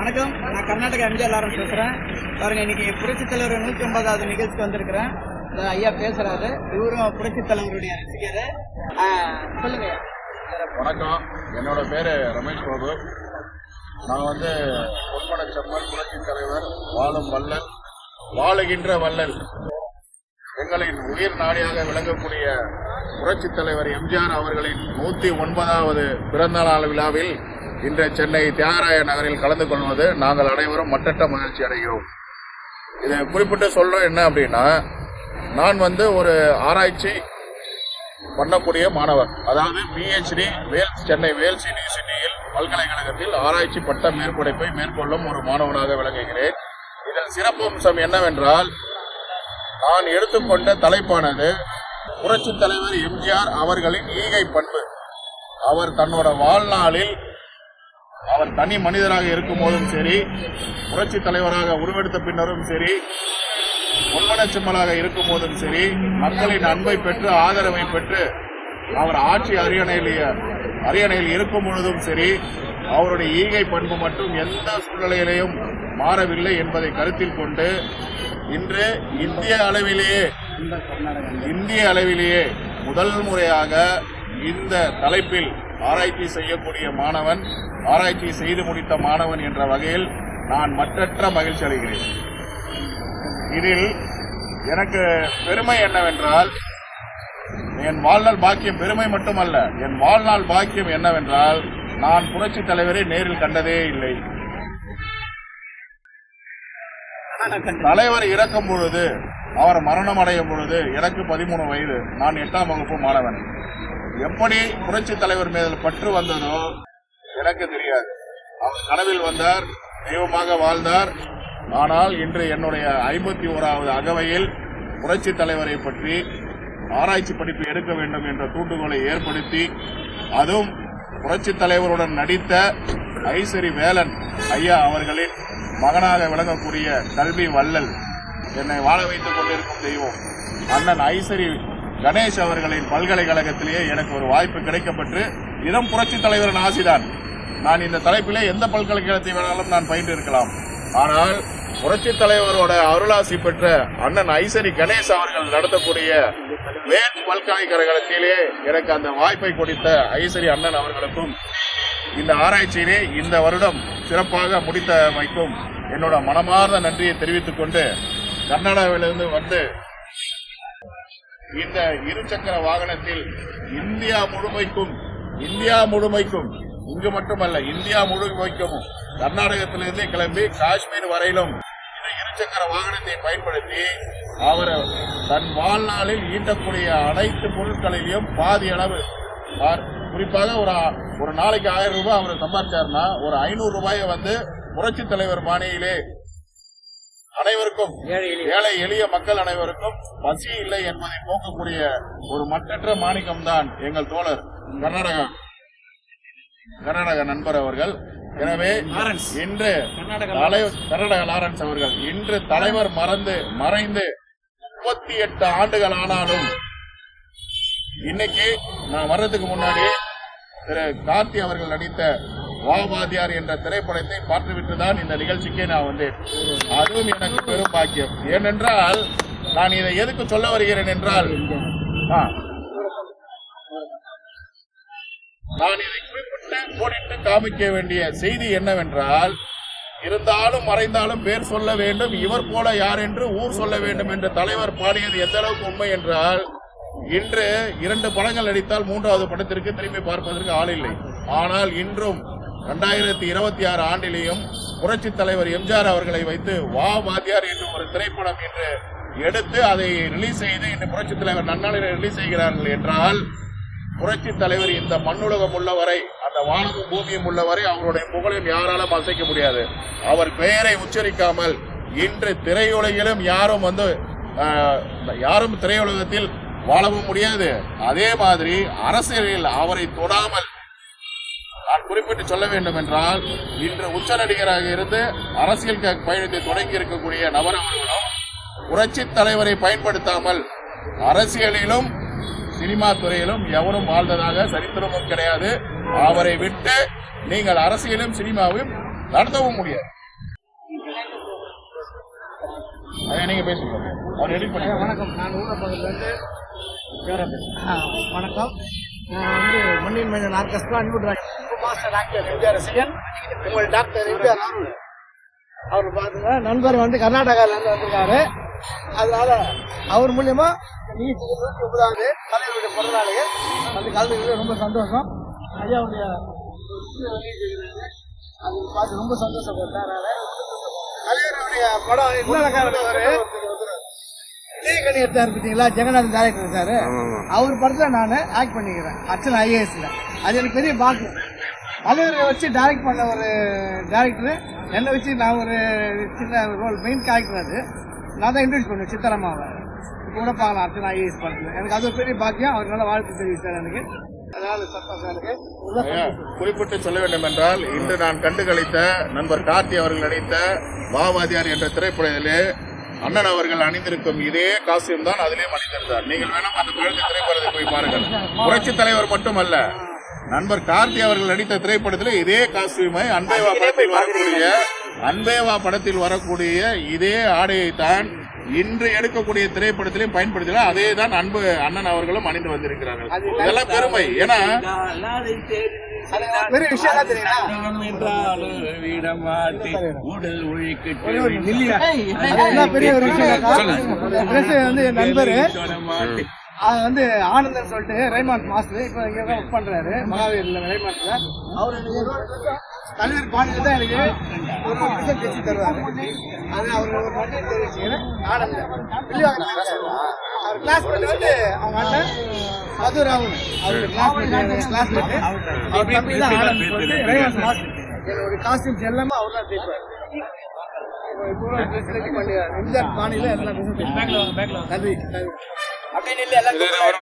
வணக்கம், நான் கர்நாடகா எம்ஜிஆர் லாரன்ஸ் பேசுறேன். பாருங்க, இன்னைக்கு புரட்சி தலைவர் 150வது நிகழ்ச்சிக்கு வந்திருக்கிறேன். ஐயா பேசுறாரு, இவரும் புரட்சி தலைவருடைய ரசிகர். சொல்லுங்க. வணக்கம், என்னோட பேரு ரமேஷ் பாபு. நான் பொன்மனச்செம்மல் புரட்சி தலைவர், வாழும் வள்ளல், வாழுகின்ற வள்ளல், எங்களின் உயிர் நாடியாக விளங்கக்கூடிய புரட்சி தலைவர் எம்ஜிஆர் அவர்களின் 109வது பிறந்த நாள் விழாவில் இன்று சென்னை தியாகராய நகரில் கலந்து கொள்வது நாங்கள் அனைவரும் மட்டற்ற மகிழ்ச்சி அடைகிறோம். இதை குறிப்பிட்டு சொல்றோம் என்ன அப்படின்னா, நான் ஒரு ஆராய்ச்சி பண்ணக்கூடிய மாணவர், அதாவது பிஹெச்டி சென்னை வேல்ஸ் யூனிவர்சிட்டியில் பல்கலைக்கழகத்தில் ஆராய்ச்சி பட்ட மேற்படிப்பை மேற்கொள்ளும் ஒரு மாணவனாக விளங்குகிறேன். இதன் சிறப்பம்சம் என்னவென்றால், நான் எடுத்துக்கொண்ட தலைப்பானது புரட்சி தலைவர் எம்ஜிஆர் அவர்களின் ஈகை பண்பு. அவர் தன்னோட வாழ்நாளில் அவர் தனி மனிதராக இருக்கும் போதும் சரி, புரட்சி தலைவராக உருவெடுத்த பின்னரும் சரி, பொன்மனச்செம்மலாக இருக்கும் போதும் சரி, மக்களின் அன்பை பெற்று ஆதரவை பெற்று அவர் ஆட்சி அரியணையில் இருக்கும் பொழுதும் சரி, அவருடைய ஈகை பண்பு மட்டும் எந்த சூழ்நிலையிலையும் மாறவில்லை என்பதை கருத்தில் கொண்டு இன்று இந்திய அளவிலேயே முதல் முறையாக இந்த தலைப்பில் ஆராய்ச்சி செய்யக்கூடிய மாணவன், ஆராய்ச்சி செய்து முடித்த மாணவன் என்ற வகையில் நான் மற்றற்ற மகிழ்ச்சி அடைகிறேன். இதில் எனக்கு பெருமை என்னவென்றால், என் வாழ்நாள் பாக்கியம், பெருமை மட்டுமல்ல, என் வாழ்நாள் பாக்கியம் என்னவென்றால், நான் புரட்சி தலைவரை நேரில் கண்டதே இல்லை. தலைவர் இறக்கும் பொழுது, அவர் மரணம் அடையும் பொழுது எனக்கு 13 வயது, நான் 8ஆம் வகுப்பு மாணவன். எப்படி புரட்சி தலைவர் மீது பற்று வந்ததோ எனக்கு தெரியாது. அவர் கனவில் வந்தார், தெய்வமாக வாழ்ந்தார். ஆனால் இன்று என்னுடைய 51வது அகவையில் புரட்சி தலைவரை பற்றி ஆராய்ச்சி படிப்பு எடுக்க வேண்டும் என்ற தூண்டுகோலை ஏற்படுத்தி, அதுவும் புரட்சி தலைவருடன் நடித்த ஐசரி வேலன் ஐயா அவர்களின் மகனாக விளங்கக்கூடிய கல்வி வள்ளல், என்னை வாழ வைத்துக் கொண்டிருக்கும் தெய்வம் அண்ணன் ஐசரி கணேஷ் அவர்களின் பல்கலைக்கழகத்திலேயே எனக்கு ஒரு வாய்ப்பு கிடைக்கப்பட்டு, இதம் புரட்சி தலைவரின் ஆசிதான். நான் இந்த தலைப்பிலே எந்த பல்கலைக்கழகத்தை வேணாலும் நான் பயின்று இருக்கலாம். ஆனால் புரட்சி தலைவரோட அருளாசி பெற்ற அண்ணன் ஐசரி கணேஷ் அவர்கள் நடத்தக்கூடிய வேல்ஸ் பல்கலைக்கழகத்திலே எனக்கு அந்த வாய்ப்பை கொடுத்த ஐசரி அண்ணன் அவர்களுக்கும் இந்த ஆராய்ச்சியிலே இந்த வருடம் சிறப்பாக முடித்தமைக்கும் என்னோட மனமார்ந்த நன்றியை தெரிவித்துக் கொண்டு, கர்நாடகாவிலிருந்து இந்த இருசக்கர வாகனத்தில் இந்தியா முழுமைக்கும் இங்கு மட்டுமல்ல, இந்தியா முழுமைக்கும் கர்நாடகத்திலிருந்து கிளம்பி காஷ்மீர் வரையிலும் இந்த இருசக்கர வாகனத்தை பயன்படுத்தி அவர் தன் வாழ்நாளில் ஈட்டக்கூடிய அனைத்து பொருட்களிலும் பாதி அளவு, குறிப்பாக ஒரு நாளைக்கு 1000 ரூபாய் அவர் சம்பாதிச்சார்னா, ஒரு 500 ரூபாயை புரட்சி தலைவர் பாணியிலே அனைவருக்கும், ஏழை எளிய மக்கள் அனைவருக்கும் பசி இல்லை என்பதை போக்கக்கூடிய ஒரு மட்டற்ற மாணிக்கம் தான் எங்கள் தோழர் கர்நாடக நண்பர் அவர்கள். எனவே இன்று கர்நாடக லாரன்ஸ் அவர்கள் இன்று தலைவர் மறைந்து 38 ஆண்டுகள் ஆனாலும், இன்னைக்கு நான் வர்றதுக்கு முன்னாடி திரு கார்த்தி அவர்கள் நடித்த வாவாதியார் என்ற திரைப்படத்தை பார்த்துவிட்டுதான் இந்த நிகழ்ச்சிக்கே நான் வந்தேன். அதுவும் எனக்கு பெரும் பாக்கியம். ஏனென்றால், நான் இதை எதுக்கு சொல்ல வருகிறேன் என்றால், நான் இதை குறிப்பிட்டு கோடிட்டு காமிக்க வேண்டிய செய்தி என்னவென்றால், இருந்தாலும் மறைந்தாலும் பேர் சொல்ல வேண்டும், இவர் போல யார் என்று ஊர் சொல்ல வேண்டும் என்று தலைவர் பாடியது எந்த அளவுக்கு உண்மை என்றால், இன்று 2 படங்கள் நடித்தால் 3வது படத்திற்கு திரும்பி பார்ப்பதற்கு ஆள் இல்லை. ஆனால் இன்றும் 2026 ஆண்டிலேயும் புரட்சி தலைவர் எம்ஜிஆர் அவர்களை வைத்து வா வாத்தியார் என்று ஒரு திரைப்படம் என்று எடுத்து அதை ரிலீஸ் செய்து இன்று புரட்சி தலைவர் நன்னாளில் ரிலீஸ் செய்கிறார்கள் என்றால், புரட்சி தலைவர் இந்த மண்ணுலகம் உள்ளவரை, அந்த வானமும் பூமியும் உள்ளவரை அவருடைய புகழையும் யாராலும் அசைக்க முடியாது. அவர் பெயரை உச்சரிக்காமல் இன்று திரையுலகிலும் யாரும் திரையுலகத்தில் வாழவும் முடியாது. அதே மாதிரி அரசியலில் அவரை தொடாமல் நான் குறிப்பிட்டு சொல்ல வேண்டும் என்றால், இன்று உச்ச நடிகராக இருந்து அரசியல் பயணத்தை தொடங்கி இருக்கக்கூடிய நபர் அவர்களும் புரட்சி தலைவரை பயன்படுத்தாமல் அரசியலிலும் சினிமா துறையிலும் எவரும் வாழ்ந்ததாக சரித்திரமும் கிடையாது. அவரை விட்டு நீங்கள் அரசியலும் சினிமாவும் நடத்தவும் முடியாது. அதை நீங்க பேசுங்க, அவர் எடிட் பண்ணி. வணக்கம், நான் ஊரப்பகுதியிலிருந்து வணக்கம். நான் வந்து மண்ணின் மைந்தன் ஆர்கெஸ்ட்ரா மாஸ்டர் டாக்டர் எம்ஜிஆர் ரசிகன். உங்கள் டாக்டர் எம்ஜிஆர் அவர் பாத்தீங்கன்னா நண்பர் வந்து கர்நாடகால இருந்து வந்திருக்காரு. அதனால அவர் மூலியமா நீங்க 29வது தலைவருடைய பிறந்தநாளையே வந்து கலந்துக்கிறது ரொம்ப சந்தோஷம். ஐயாவுடைய அது பார்த்து ரொம்ப சந்தோஷப்பட்டேன். தலைவருடைய படம் என்ன விஜயகணி எடுத்தாரு பார்த்தீங்களா, ஜெகநாதன் டைரக்டர் இருக்காரு. அவர் படத்துல நான் ஆக்ட் பண்ணிக்கிறேன் அர்ச்சனா IASல. அது எனக்கு பெரிய பாக்கியம். தலைவரை வச்சு டைரக்ட் பண்ண ஒரு டைரக்டர் என்னை வச்சு நான் ஒரு சின்ன ரோல் மெயின் கேரக்டர். அது நான் தான் இன்ட்ரடியூஸ் பண்ணுவேன் சித்தரமாவை. இப்போ கூட பார்க்கலாம் அர்ச்சனா IAS படத்துல. எனக்கு அது ஒரு பெரிய பாக்கியம். அவர் நல்ல வாழ்த்து தெரிவித்தார் எனக்கு. அதனால சந்தோஷம் எனக்கு. குறிப்பிட்டு சொல்ல வேண்டும் என்றால், இன்று நான் கண்டுகளித்த நண்பர் கார்த்தி அவர்கள் நடித்த வாவாதியார் என்ற திரைப்படத்திலே அண்ணன் அவர்கள் அணிந்திருக்கும் இதே காஸ்டியூம் தான் அதிலே அணிந்திருந்தார். நீங்கள் வேணாம் அந்த பழக்க திரைப்படத்தை போய் பாருங்கள். புரட்சி தலைவர் மட்டுமல்ல, நண்பர் கார்த்தி அவர்கள் நடித்த திரைப்படத்தில் இதே காஸ்டியூமை அன்பேவா படத்தில் வரக்கூடிய இதே ஆடையை தான் இன்று எடுக்கக்கூடிய திரைப்படத்திலையும் பயன்படுத்தல. அதே தான் அண்ணன் அவர்களும் அணிந்து வந்திருக்கிறார்கள். இதெல்லாம் பெருமை. ஏன்னா பெரிய விஷயம் தெரியுமா, பெரிய ஒரு விஷயம் வந்து என் நண்பரு வந்து ஆனந்தன் சொல்லிட்டு ரைமாண்ட் மாஸ்டர் இப்ப இங்க தான் ஒர்க் பண்றாரு மகாவீர்ல ரைமாண்ட்ல. அவரு தலைவர் பாண்டியில தான் எனக்கு ஒரு விஷயம் பேசி தருவாரு. அது அவரு ஒரு மண்ணில் தெரிவிச்சுக்கிறேன். ஆனந்தன் அவர் கிளாஸ்மேட் வந்து அவங்க அண்ணன் மதுராவன் அவரு கிளாஸ்மேட். அவர் தம்பி தான் ஆனந்த் சொல்லிட்டு ரைமாண்ட் மாஸ்டர். என்னோட காஸ்டியூம்ஸ் எல்லாமே அவர் தான் தேய்ப்பாரு. இந்த பாணியில எல்லாம் நன்றி அப்படின்னு இல்லை எல்லாம்